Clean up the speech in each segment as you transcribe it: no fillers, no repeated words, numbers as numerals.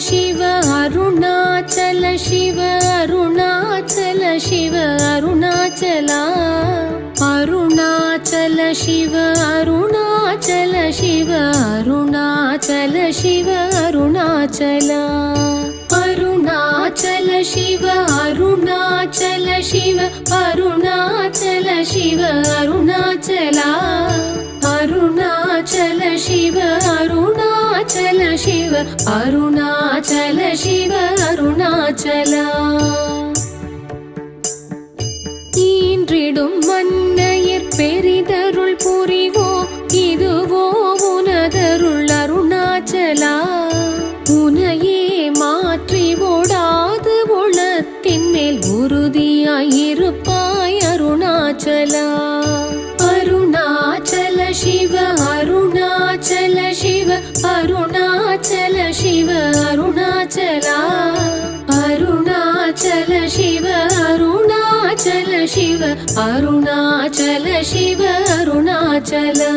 शिव अरुणाचल शिव अरुणाचल शिव अरुणाचला अरुणाचल शिव अरुणाचल शिव अरुणाचल शिव अरुणाचला अरुणाचल शिव अरुणाचल शिव अरुणाचल शिव अरुणाचला अरुणाचल शिव अरुणाचल शिव अरुणाचल शिव अरुणाचला ஈன்றிடும் மன்னையர் பெரிதருள் புரிவோ இதுவோ உனதருள் அருணாச்சலா உனையே மாற்றி ஓடாது உளத்தின் மேல் உறுதியாயிருப்பாய் அருணாச்சலா அருணாச்சல சிவ அருணாச்சல சிவ அருணாச்சல சிவ அருணாச்சலா அருணாச்சல சிவ அருணாச்சல சிவ அருணாச்சல சிவ அருணாச்சலா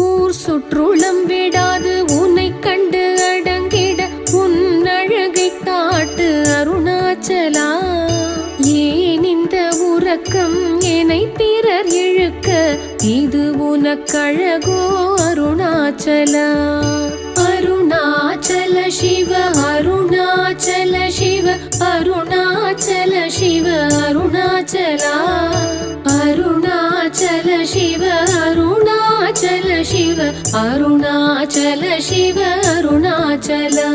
ஊர் சுற்றுளம் விடாது உன்னை கண்டு அடங்கிட உன் அழகை காட்டு அருணாச்சலா ஏன் இந்த உறக்கம் என்னை பிறர் இழுக்க இது உனக்கழகோ அருணாச்சலா அருணாச்சல சிவ அருணாச்சல சிவ அருணாச்சல சிவ அருணாச்சலா அருணாச்சல சிவ அருணாச்சல சிவ அருணாச்சல சிவ அருணாச்சலா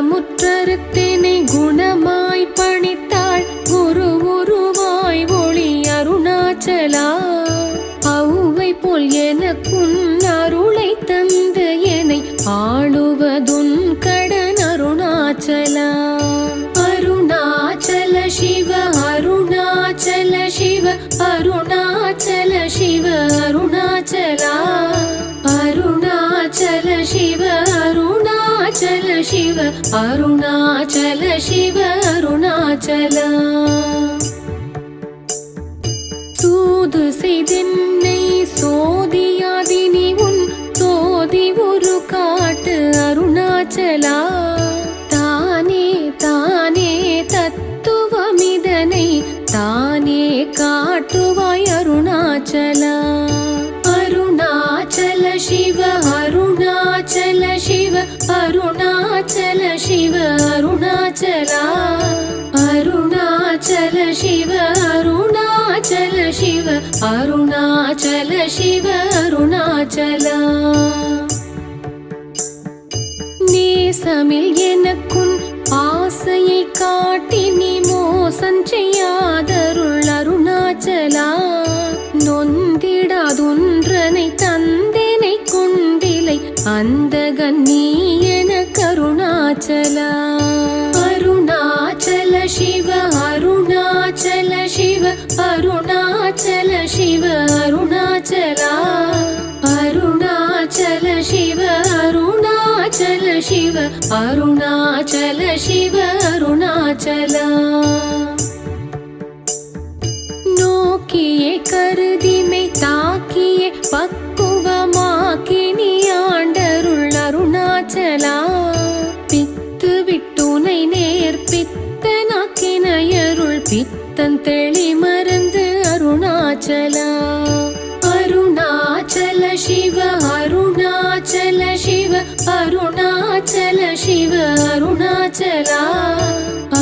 குற்றமுற்றறுத்தேனை குணமாய் பணித்தாள் குரு உருவாய் ஒளி அருணாச்சலா அவ்வை போல் எனக்குன் அருளை தந்து என்னை ஆளுவதுன் கடன் அருணாச்சலா அருணாச்சல சிவ அருணாச்சல சிவ அருணாச்சல சிவ அருணாச்சலா அருணாச்சல சிவ அருணாச்சல சிவ அருணாச்சல சிவ அருணாச்சலா தூது செய்தென்னை சோதியாதினி உன் சோதி ஒரு காட்டு அருணாச்சலா தானே தானே தத்துவமிதனை தானே காட்டுவாய் அருணாச்சலா அருணாச்சல சிவ அருணாச்சல சிவ அருணாச்சல சிவ அருணாச்சலா அருணாச்சல சிவ அருணாச்சல சிவ அருணாச்சல சிவ அருணாச்சலா நேசமில் எனக்குன் ஆசையை காட்டி நீ மோசம் செய்யாதருள் அருணாச்சலா நொந்திடாதொன்றனை தந்தனை கொண்டிலை அந்த கண்ணி என கருணாச்சலா அருணாச்சல சிவ அருணாச்சல சிவ அருணாச்சல சிவ அருணாச்சலா அருணாச்சல சிவ அருணாச்சல சிவ அருணாச்சல சிவ அருணாச்சலா நோக்கியே கருதிமை தாக்கியே பக்குவமாக்கி நீ ஆண்டருள் அருணாச்சலா பித்து விட்டுனை நேர்பித்தனாக்கினையருள் பித்தன் தெளி மறந்து அருணாச்சலா அருணாச்சல சிவ அருணாச்சல சிவ அருணாச்சல சிவ அருணாச்சலா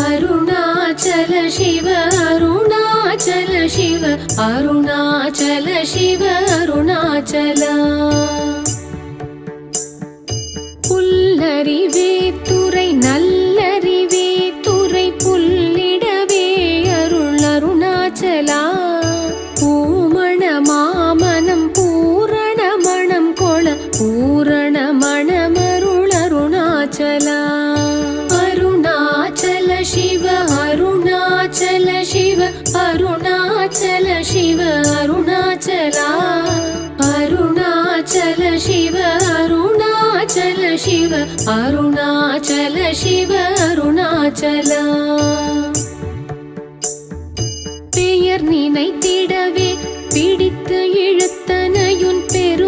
அருணாச்சல சிவ அருணாச்சல சிவ அருணாச்சல சிவ அருணாச்சலா புல்லறிவே துறை நல்லறிவே துறை புல்லிடவே அருள் அருணாச்சலா பூமண மாமனம் பூரண மணம் கொள பூரண மணமருள் அருணாச்சலா அருணாச்சல சிவ அருணாச்சல சிவ அருணாச்சல சிவ அருணாச்சலா அருணாச்சல சிவ அருணாச்சல சிவ அருணாச்சல சிவ அருணாச்சலா பெயர் நினைத்திடவே பிடித்து இழுத்தனையுன் பெரு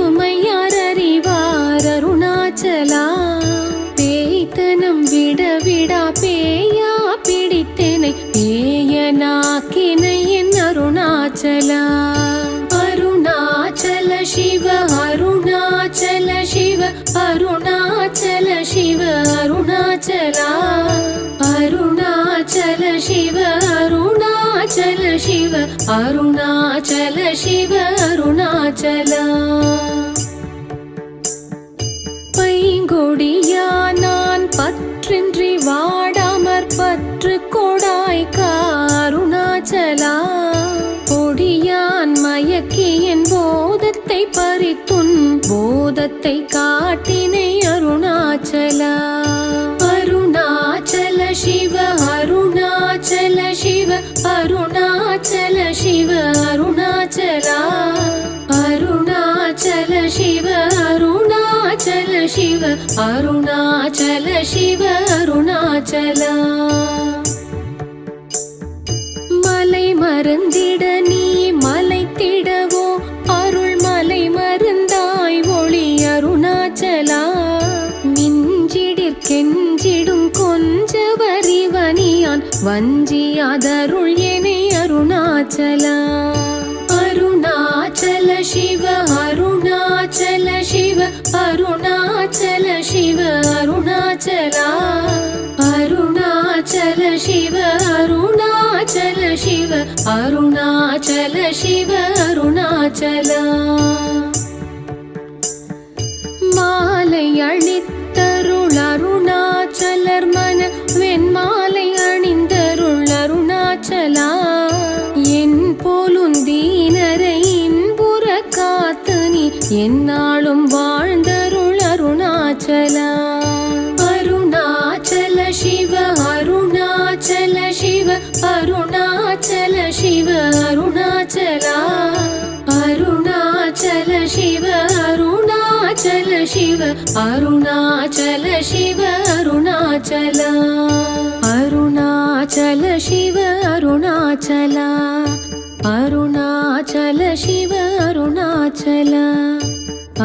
ಅರುಣಾಚಲ ಅರುಣಾಚಲ ಶಿವ ಅರುಣಾಚಲ ಶಿವ ಅರುಣಾಚಲ ಶಿವ ಅರುಣಾಚಲ ಅರುಣಾಚಲ ಶಿವ ಅರುಣಾಚಲ ಶಿವ ಅರುಣಾಚಲ ಶಿವ ಅರುಣಾಚಲ பைங்கொடியா நான் பற்றின்றி வாடாமற் பற்று கொடாய்க்கா அருணாச்சலா பொடியான் மயக்கி என் போதத்தை பறித்துன் போதத்தை காட்டினை அருணாச்சலா அருணாச்சல சிவ அருணாச்சல சிவ அருணாச்சல சிவ அருணாச்சலா அருணாச்சல சிவ அருணாச்சல சிவ அருணாச்சல சிவ அருணாச்சலா மலை மறந்திட நீ மலைத்திடவோ அருள் மலை மருந்தாய் ஒளி அருணாச்சலா மிஞ்சிடிற் கெஞ்சிடும் கொஞ்ச வரிவனியான் வஞ்சியாதருள் எனை அருணாச்சலா அருணாச்சல சிவ அருணாச்சல சிவ அருணாச்சல சிவ அருணாச்சலா அருணாச்சல சிவ அருணாச்சல சிவ அருணாச்சல சிவ அருணாச்சலா மாலை அளித்தருள் அருணாச்சலர் மன வெண்மாலை அணிந்தருள் அருணாச்சலா என் போலுந்தீனரை இன்புற காத்து நீ என்னாலும் வாழ்ந்தருள் அருணாச்சலா அருணாச்சல சிவ அருணாச்சல சிவ அருணாச்சல சிவ அருணாச்சலா அருணாச்சல சிவ அருணாச்சல சிவ அருணாச்சல சிவ அருணாச்சலா அருணாச்சல சிவ அருணாச்சலா அருணாச்சல சிவ அருணாச்சலா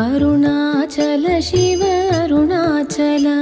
அருணாச்சல சிவ அருணாச்சலா